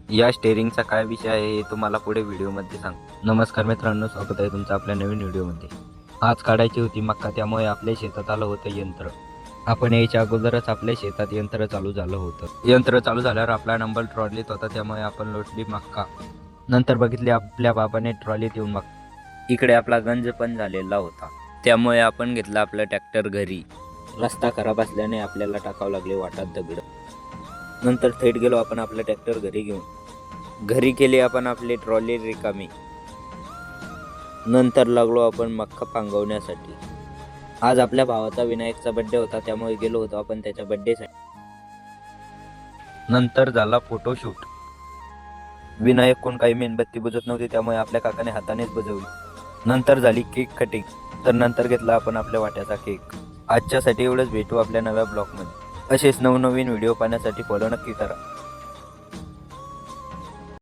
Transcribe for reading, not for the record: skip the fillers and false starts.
या स्टेअरिंगचा काय विषय आहे हे तुम्हाला पुढे व्हिडिओमध्ये सांग. नमस्कार मित्रांनो, स्वागत आहे तुमचं आपल्या नवीन व्हिडिओमध्ये. आज काढायची होती मक्का, त्यामुळे आपल्या शेतात आलं होतं यंत्र. आपण यायच्या अगोदरच आपल्या शेतात यंत्र चालू झालं होतं. यंत्र चालू झाल्यावर आपला नंबर ट्रॉलीत होता, त्यामुळे आपण लोटली मक्का. नंतर बघितले आपल्या बाबाने ट्रॉलीत येऊन मक्का. इकडे आपला गंज पण झालेला होता, त्यामुळे आपण घेतला आपला ट्रॅक्टर घरी. रस्ता खराब असल्याने आपल्याला टाकावं लागले वाटात दगड. नंतर थेट गेलो आपण आपला ट्रॅक्टर घरी घेऊन. घरी केली आपण आपली ट्रॉली रिकामी. नंतर लागलो आपण मक्का पांगवण्यासाठी. आज आपल्या भावाचा विनायकचा बड्डे होता, त्यामुळे गेलो होतो आपण त्याच्या बड्डेसाठी. नंतर झाला फोटोशूट. विनायक कोण काही मेणबत्ती बुजत नव्हती, त्यामुळे आपल्या काकाने हातानेच बुजवली. नंतर झाली केक कटिंग. तर नंतर घेतला आपण आपल्या वाट्याचा केक. आजच्यासाठी एवढंच. भेटू आपल्या नव्या ब्लॉगमध्ये. असेच नवनवीन व्हिडिओ पाहण्यासाठी फॉलो नक्की करा.